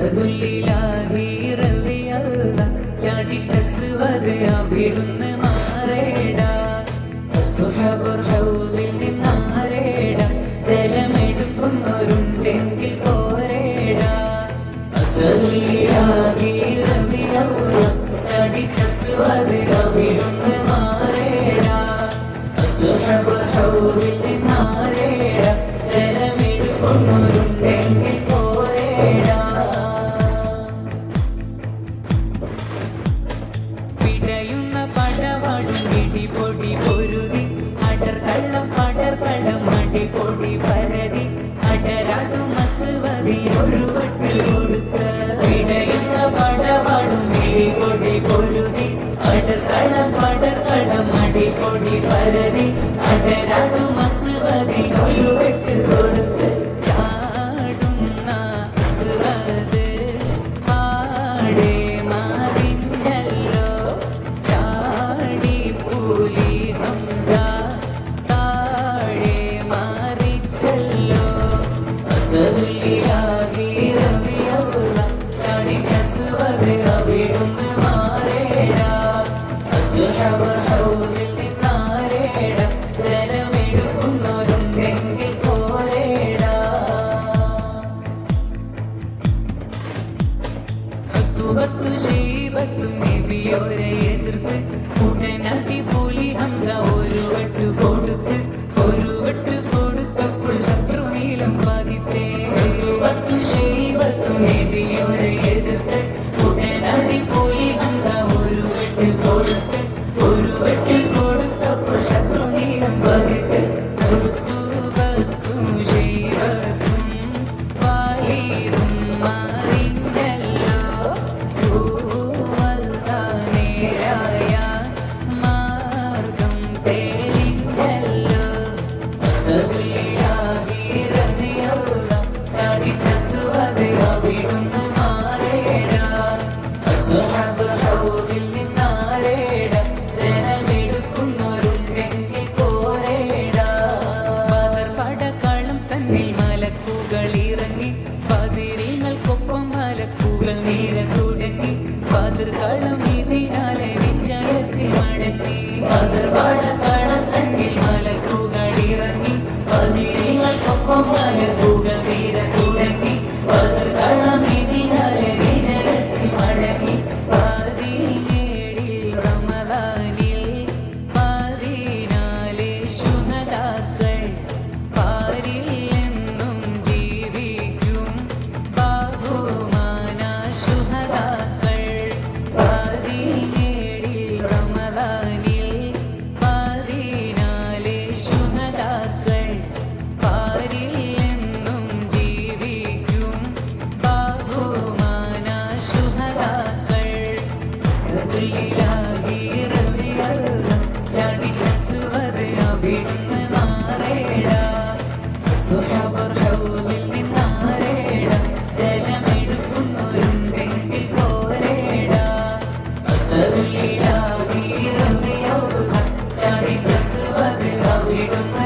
അസദുല്ലിലാഹി റളിയല്ലാഹ് ചാടിട്ടസ്വദ് അവിടുന്ന് മാറേടാ അസ്ഹാബുർ ഹൗദിൽ നിന്നാരേടാ ജലമെടുക്കുന്നവരുണ്ടെങ്കിൽ പോരേടാ അസദുല്ലിലാഹി റളിയല്ലാഹ് ചാടിട്ടസ്വദ് അവിടുന്ന് മാറേടാ അസ്ഹാബുർ ഹൗദിൽ നിന്നാരേടാ ജലമെടുക്കുന്നവരുണ്ടെങ്കിൽ പോരേടാ പിടയുന്ന പടവാടും ഇടിപൊടി പൊരുതി അടർകള്ളം പടർകള്ളം അടിപൊടി പരതി അടരാടും അസ്വദി ഒരു വട്ട് കൊടുത്ത പിടയുന്ന പടവാടും ഇടിപൊടി പൊരുതി അടർകള്ളം പടർകള്ളം അടിപൊടി പരതി അടരാടും അസ്വദി ഒരു വട്ട് കൊടുത്ത് ചാടുന്ന അസ്വദ് ആടേ മാറിഞ്ഞല്ലോ ചാടി പുലി ഹംസ താഴെ മാറിച്ചല്ലോ അസദുല്ലിലാഹി റളിയല്ലാഹ് ചാടി അസ്വദ് അവിടുന്ന് മാറേടാ അസ്ഹാബുൽ ഹൗദിൽ നിന്നാരേടാ ജലമെടുക്കുന്നവരുണ്ടെങ്കിൽ പോരേടാ ഋതുവത്തു ശൈബത്തും നബിയോരെ എതിർത്ത് ഉടനടി പുലി ഹംസ ഒരു വട്ട് കൊടുത്തപ്പോൾ ശത്രുനീലം പതിത്തേ ഋതുവത്തു ശൈബത്തും നബിയോരെ എതിർത്ത് ഉടനടി പുലി ഹംസ ഒരു വട്ട് കൊടുത്തപ്പോൾ ശത്രുനീലം പതിത്ത് ഋതുവത്തും ശൈബത്തും വാലീതും മാറിഞ്ഞല്ലോ നേരായ മാർഗം തെളിഞ്ഞല്ലോ അസദുല്ലിലാഹി റളിയല്ലാഹ് ചാടിട്ടസ്വദ് അവിടുന്ന് മാറേടാ അസ്ഹാബുൽ ഹൗദിൽ നിന്നാരേടാ ജലമെടുക്കുന്നവരുണ്ടെങ്കിൽ പോരേടാ ബദർ പടക്കളം തന്നിൽ മലക്കുകൾ ഇറങ്ങി ബദരീങ്ങൾക്കൊപ്പം മലക്കുകൾ നീര തുടങ്ങി ബദർ കളം ഇതിനാലെ വിജയത്തിൽ മടങ്ങി ബദർ പടക്കളം തന്നിൽ മലക്കുകൾ ഇറങ്ങി ബദരീങ്ങൾക്കൊപ്പം മലക്കുകൾ നീര തുടങ്ങി ബദർ കളം ഇതിനാലെ വിജയത്തിൽ മടങ്ങി പതിനേഴിൽ റമദാനിൽ പതിനാല് ശുഹദാക്കൾ പാരിൽ എന്നും ജീവിക്കും ബഹുമാന ശുഹദാക്കൾ പതിനേഴിൽ റമദാനിൽ പതിനാല് ശുഹദാക്കൾ പാരിൽ എന്നും ജീവിക്കും ബഹുമാന ശുഹദാക്കൾ അസദുല്ലിലാഹി റളിയല്ലാഹ് ചാടിട്ടസ്വദ് അവിടുന്ന് മാറേടാ അസ്ഹാബുൽ ഹൗദിൽ നിന്നാരേടാ ജലമെടുക്കുന്നവരുണ്ടെങ്കിൽ പോരേടാ അസദുല്ലിലാഹി റളിയല്ലാഹ് ചാടിട്ടസ്വദ് അവിടുന്ന്